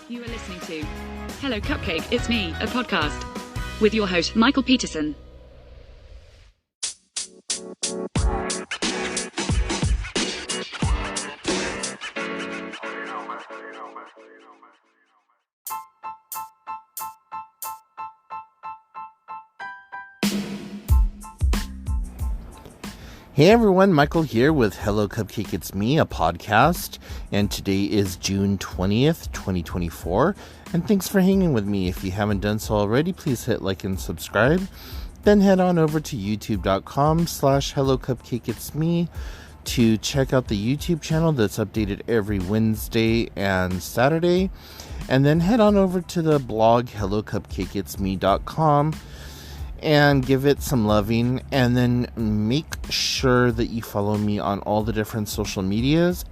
You are listening to Hello Cupcake It's Me, a podcast with your host, Michael Peterson. Hey everyone, Michael here with Hello Cupcake It's Me, a podcast, and today is June 20th, 2024, and thanks for hanging with me. If you haven't done so already, please hit like and subscribe, then head on over to youtube.com/Hello Cupcake It's Me to check out the YouTube channel that's updated every Wednesday and Saturday, and then head on over to the blog hellocupcakeitsme.com and give it some loving, and then make sure that you follow me on all the different social medias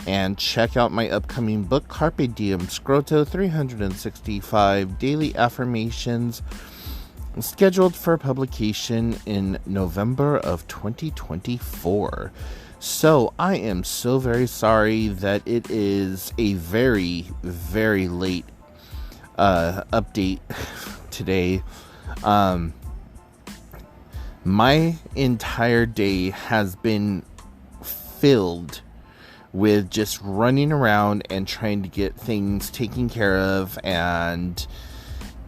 and check out my upcoming book, Carpe Diem Scroto 365 Daily Affirmations, scheduled for publication in November of 2024. So I am so very sorry that it is a very, very late update today. My entire day has been filled with just running around and trying to get things taken care of and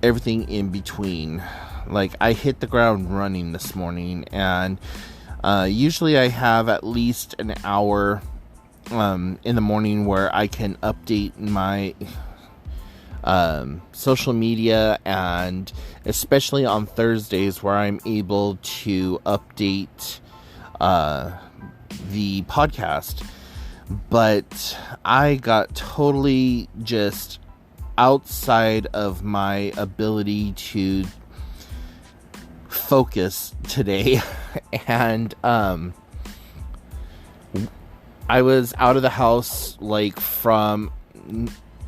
everything in between. Like, I hit the ground running this morning, and usually I have at least an hour in the morning where I can update my social media, and especially on Thursdays where I'm able to update the podcast. But I got totally just outside of my ability to focus today. And I was out of the house like from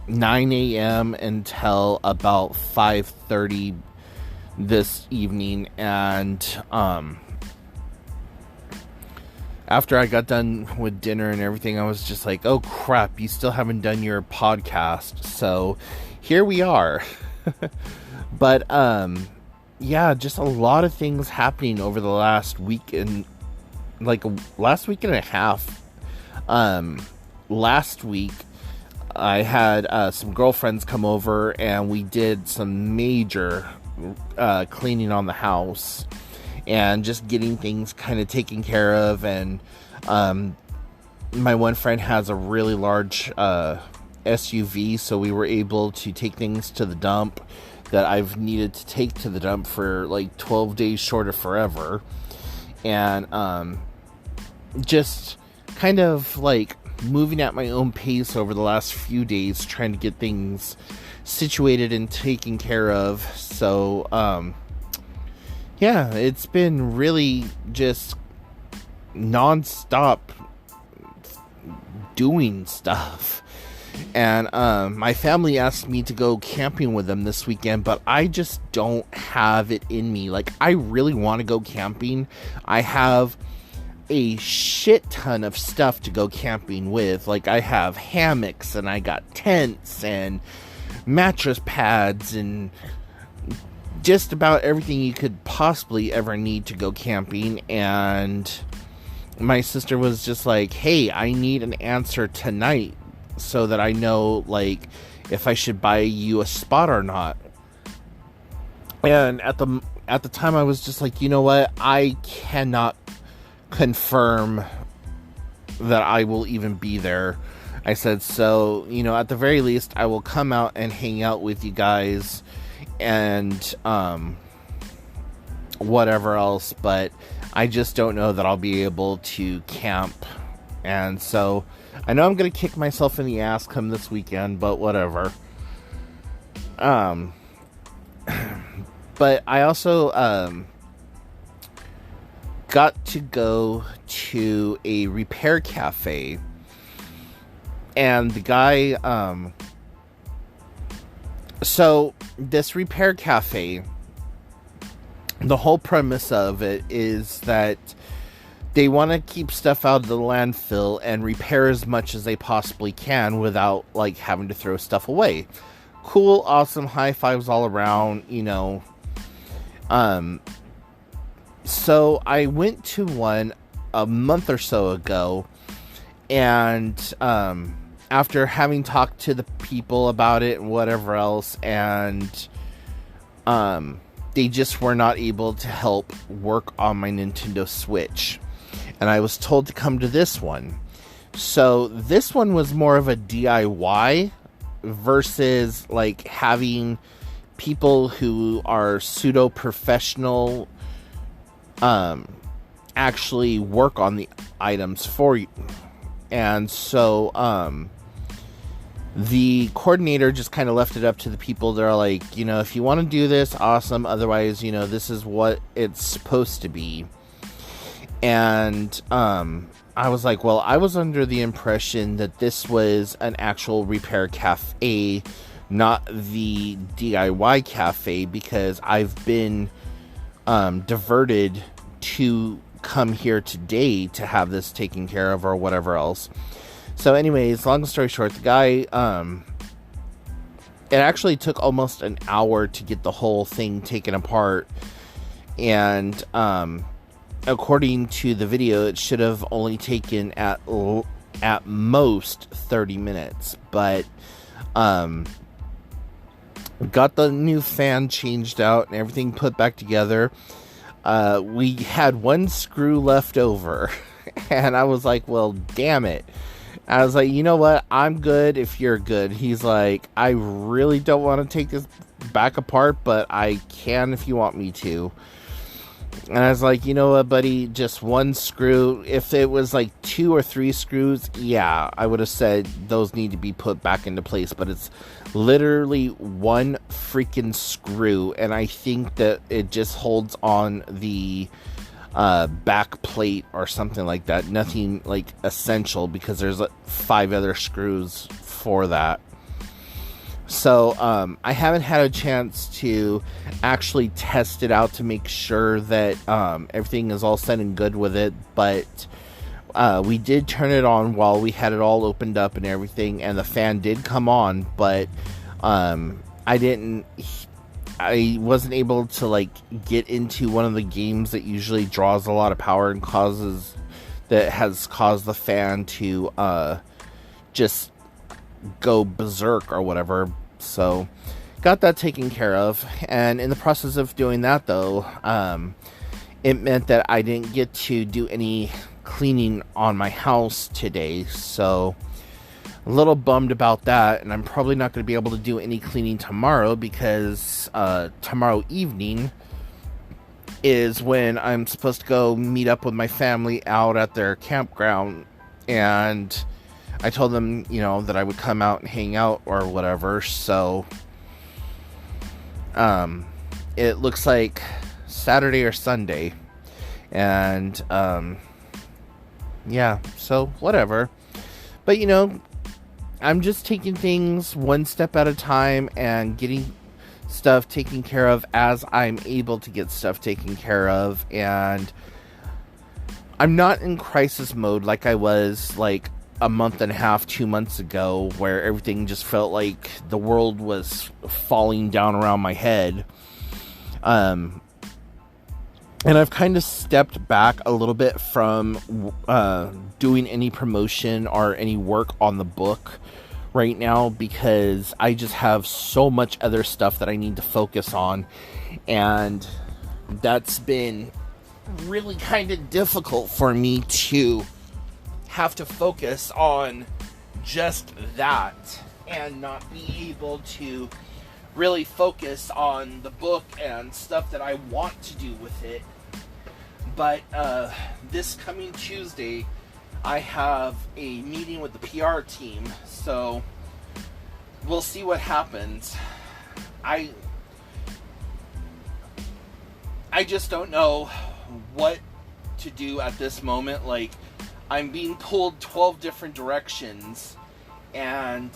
9 a.m. until about 5:30 this evening, and after I got done with dinner and everything, I was just like, oh crap, you still haven't done your podcast. So here we are. But yeah, just a lot of things happening over the last week and last week and a half. Last week I had some girlfriends come over, and we did some major cleaning on the house and just getting things kind of taken care of. And my one friend has a really large SUV, so we were able to take things to the dump that I've needed to take to the dump for like 12 days short of forever. And just kind of like moving at my own pace over the last few days, trying to get things situated and taken care of. So yeah, it's been really just non-stop doing stuff. And my family asked me to go camping with them this weekend, but I just don't have it in me. Like, I really want to go camping. I have a shit ton of stuff to go camping with. Like, I have hammocks, and I got tents and mattress pads and just about everything you could possibly ever need to go camping. And my sister was just like, hey, I need an answer tonight so that I know, like, if I should buy you a spot or not. And at the time, I was just like, you know what, I cannot confirm that I will even be there. I said, so, you know, at the very least, I will come out and hang out with you guys and whatever else, but I just don't know that I'll be able to camp. And so I know I'm gonna kick myself in the ass come this weekend, but whatever. But I also got to go to a repair cafe, and the guy, so this repair cafe, the whole premise of it is that they want to keep stuff out of the landfill and repair as much as they possibly can without, like, having to throw stuff away. cool, awesome, high fives all around, So I went to one a month or so ago, and after having talked to the people about it and whatever else, and they just were not able to help work on my Nintendo Switch. And I was told to come to this one. So this one was more of a DIY versus like having people who are pseudo professional actually work on the items for you. And so the coordinator just kind of left it up to the people that are like, if you want to do this, awesome. Otherwise, this is what it's supposed to be. And I was like, well, I was under the impression that this was an actual repair cafe, not the DIY cafe, because I've been diverted to come here today to have this taken care of or whatever else. So anyways, long story short, the guy, it actually took almost an hour to get the whole thing taken apart. And according to the video, it should have only taken at most 30 minutes. But got the new fan changed out and everything put back together. We had one screw left over. And I was like, well, damn it. I was like, you know what? I'm good if you're good. He's like, I really don't want to take this back apart, but I can if you want me to. And I was like, you know what, buddy? Just one screw. If it was like 2 or 3 screws, yeah, I would have said those need to be put back into place. But it's literally one freaking screw. And I think that it just holds on the back plate or something like that. Nothing like essential, because there's 5 other screws for that. So I haven't had a chance to actually test it out to make sure that everything is all set and good with it, but we did turn it on while we had it all opened up and everything, and the fan did come on, but I wasn't able to like get into one of the games that usually draws a lot of power and has caused the fan to just go berserk or whatever. So got that taken care of, and in the process of doing that though, it meant that I didn't get to do any cleaning on my house today, so a little bummed about that. And I'm probably not going to be able to do any cleaning tomorrow, because tomorrow evening is when I'm supposed to go meet up with my family out at their campground, and I told them, that I would come out and hang out or whatever. So it looks like Saturday or Sunday, and yeah, so whatever. But I'm just taking things one step at a time and getting stuff taken care of as I'm able to get stuff taken care of. And I'm not in crisis mode like I was like a month and a half, 2 months ago, where everything just felt like the world was falling down around my head. And I've kind of stepped back a little bit from doing any promotion or any work on the book right now, because I just have so much other stuff that I need to focus on, and that's been really kind of difficult for me to have to focus on just that and not be able to really focus on the book and stuff that I want to do with it. But this coming Tuesday, I have a meeting with the PR team, so we'll see what happens. I just don't know what to do at this moment. Like, I'm being pulled 12 different directions, and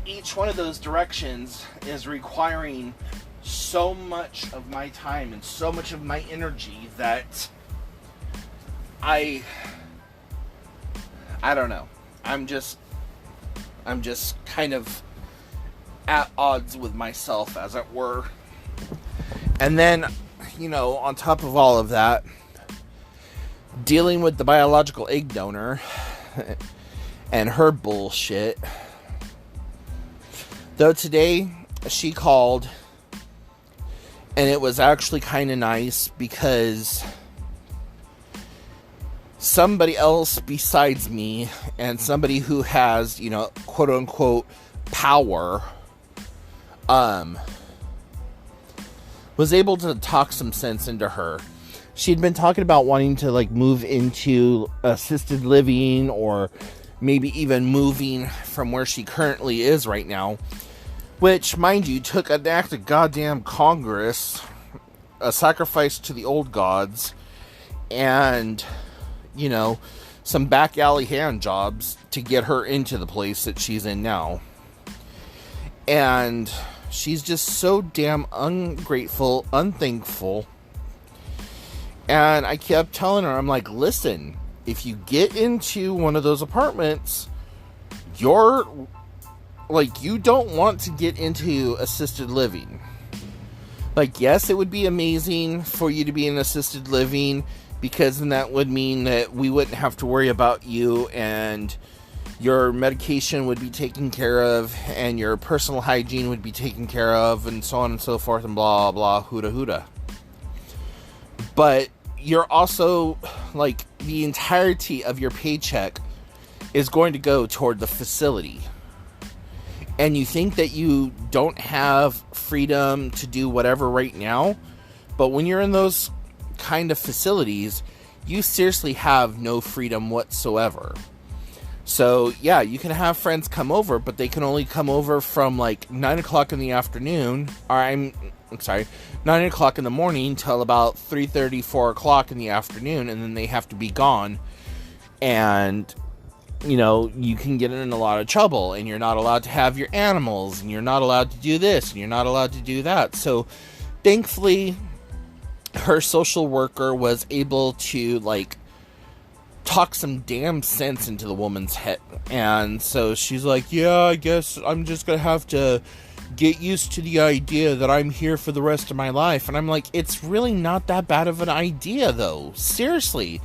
each one of those directions is requiring so much of my time and so much of my energy that I don't know. I'm just kind of at odds with myself, as it were. And then, on top of all of that, dealing with the biological egg donor and her bullshit. Though today, she called, and it was actually kind of nice because somebody else besides me, and somebody who has, quote unquote, power, was able to talk some sense into her. She'd been talking about wanting to, move into assisted living, or maybe even moving from where she currently is right now, which, mind you, took an act of goddamn Congress, a sacrifice to the old gods, and, some back alley hand jobs to get her into the place that she's in now. And she's just so damn ungrateful, unthankful. And I kept telling her, I'm like, listen, if you get into one of those apartments, you don't want to get into assisted living. Yes, it would be amazing for you to be in assisted living, because then that would mean that we wouldn't have to worry about you, and your medication would be taken care of, and your personal hygiene would be taken care of, and so on and so forth, and blah, blah, huda, huda. But you're also, the entirety of your paycheck is going to go toward the facility. And you think that you don't have freedom to do whatever right now, but when you're in those kind of facilities, you seriously have no freedom whatsoever. So, yeah, you can have friends come over, but they can only come over from 9 o'clock in the afternoon, or I'm sorry, 9 o'clock in the morning till about 3:30, 4 o'clock in the afternoon, and then they have to be gone. And, you can get in a lot of trouble, and you're not allowed to have your animals, and you're not allowed to do this, and you're not allowed to do that. So, thankfully, her social worker was able to, talk some damn sense into the woman's head. And so she's like, yeah, I guess I'm just gonna have to get used to the idea that I'm here for the rest of my life. And I'm like, it's really not that bad of an idea, though. Seriously.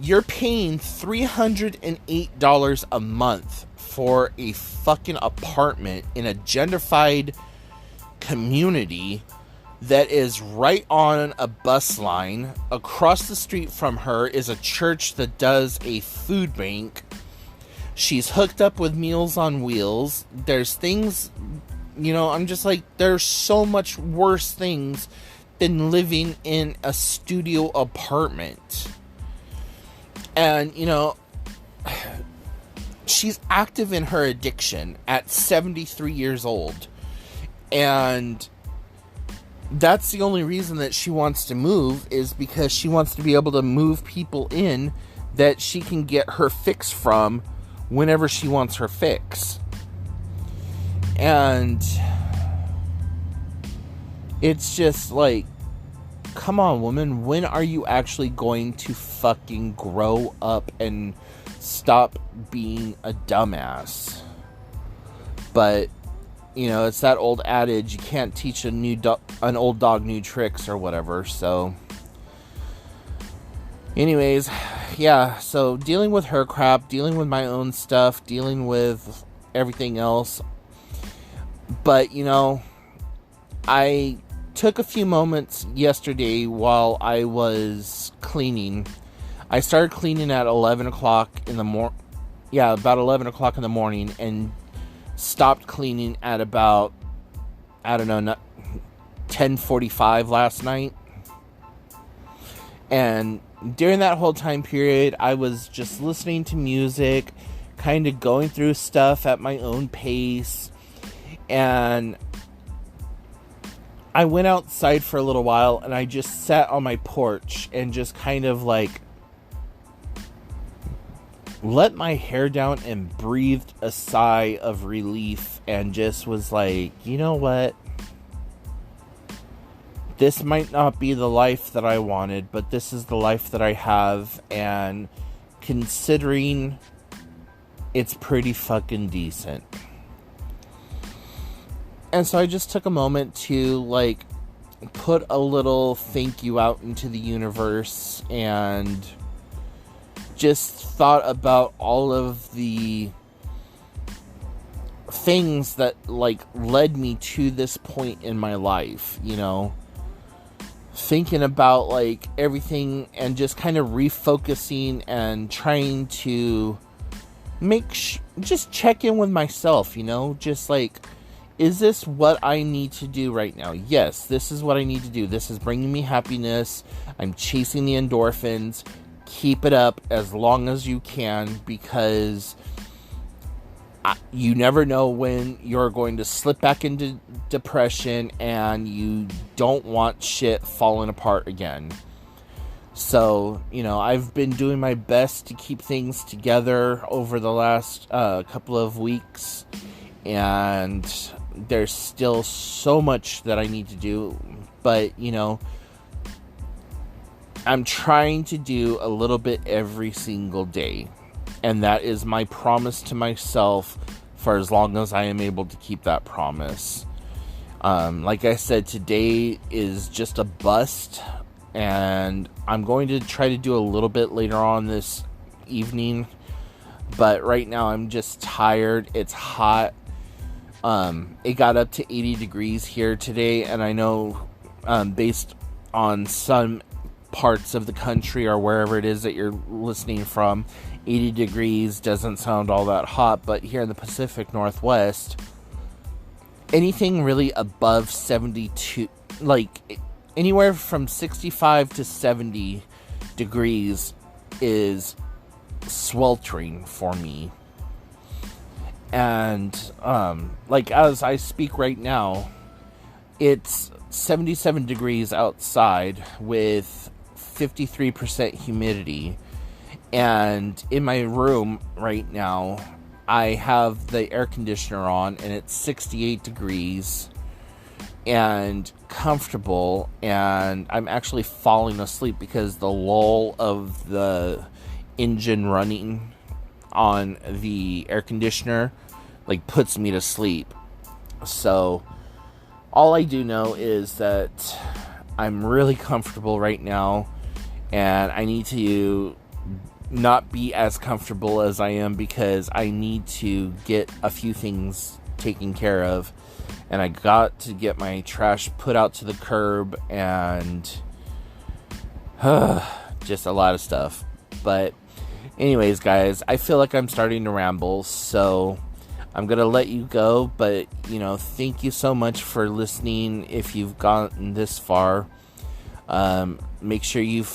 You're paying $308 a month for a fucking apartment in a gentrified community that is right on a bus line. Across the street from her is a church that does a food bank. She's hooked up with Meals on Wheels. There's things, I'm just like, there's so much worse things than living in a studio apartment. And, she's active in her addiction at 73 years old. And that's the only reason that she wants to move, is because she wants to be able to move people in that she can get her fix from whenever she wants her fix. And it's just come on, woman, when are you actually going to fucking grow up and stop being a dumbass? But it's that old adage, you can't teach an old dog new tricks or whatever. So anyways, yeah, so dealing with her crap, dealing with my own stuff, dealing with everything else. But I took a few moments yesterday while I was cleaning. I started cleaning at 11 o'clock in the morning. Yeah, about 11 o'clock in the morning, and stopped cleaning at about, 10:45 last night. And during that whole time period, I was just listening to music, kind of going through stuff at my own pace. And I went outside for a little while, and I just sat on my porch and just kind of let my hair down and breathed a sigh of relief, and just was like, you know what? This might not be the life that I wanted, but this is the life that I have, and considering, it's pretty fucking decent. And so I just took a moment to, like, put a little thank you out into the universe and just thought about all of the things that, like, led me to this point in my life, you know, thinking about, like, everything and just kind of refocusing and trying to just check in with myself, you know, just like, is this what I need to do right now? Yes, this is what I need to do. This is bringing me happiness. I'm chasing the endorphins. Keep it up as long as you can, because you never know when you're going to slip back into depression and you don't want shit falling apart again. So, you know, I've been doing my best to keep things together over the last couple of weeks, and there's still so much that I need to do, but, you know, I'm trying to do a little bit every single day. And that is my promise to myself for as long as I am able to keep that promise. Like I said, today is just a bust. And I'm going to try to do a little bit later on this evening. But right now I'm just tired. It's hot. It got up to 80 degrees here today. And I know based on some parts of the country or wherever it is that you're listening from, 80 degrees doesn't sound all that hot, but here in the Pacific Northwest, anything really above 72, like anywhere from 65 to 70 degrees is sweltering for me. And like as I speak right now, it's 77 degrees outside with 53% humidity. And in my room right now, I have the air conditioner on, and it's 68 degrees and comfortable, and I'm actually falling asleep because the lull of the engine running on the air conditioner, like, puts me to sleep. So all I do know is that I'm really comfortable right now, and I need to not be as comfortable as I am because I need to get a few things taken care of, and I got to get my trash put out to the curb, and just a lot of stuff. But anyways, guys, I feel like I'm starting to ramble, so I'm gonna let you go. But, you know, thank you so much for listening. If you've gotten this far, make sure you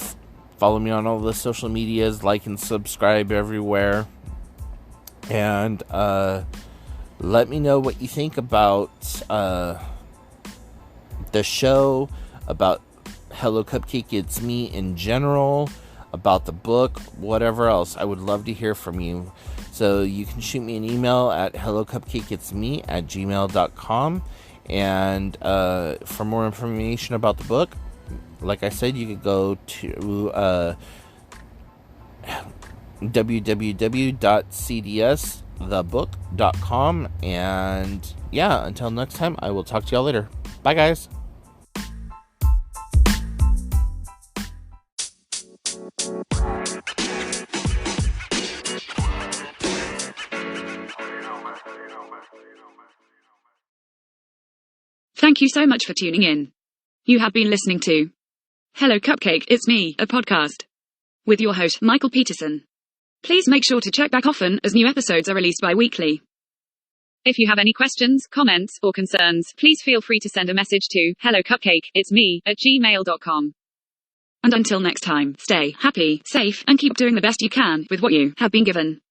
follow me on all the social medias, like and subscribe everywhere. And let me know what you think about the show, about Hello Cupcake It's Me in general, about the book, whatever else. I would love to hear from you. So you can shoot me an email at hellocupcakeitsme@gmail.com. And for more information about the book, like I said, you could go to www.cdsthebook.com. And yeah, until next time, I will talk to y'all later. Bye, guys. Thank you so much for tuning in. You have been listening to Hello Cupcake It's Me, a podcast with your host, Michael Peterson. Please make sure to check back often, as new episodes are released bi-weekly. If you have any questions, comments, or concerns, please feel free to send a message to hellocupcakeitsme@gmail.com. And until next time, stay happy, safe, and keep doing the best you can with what you have been given.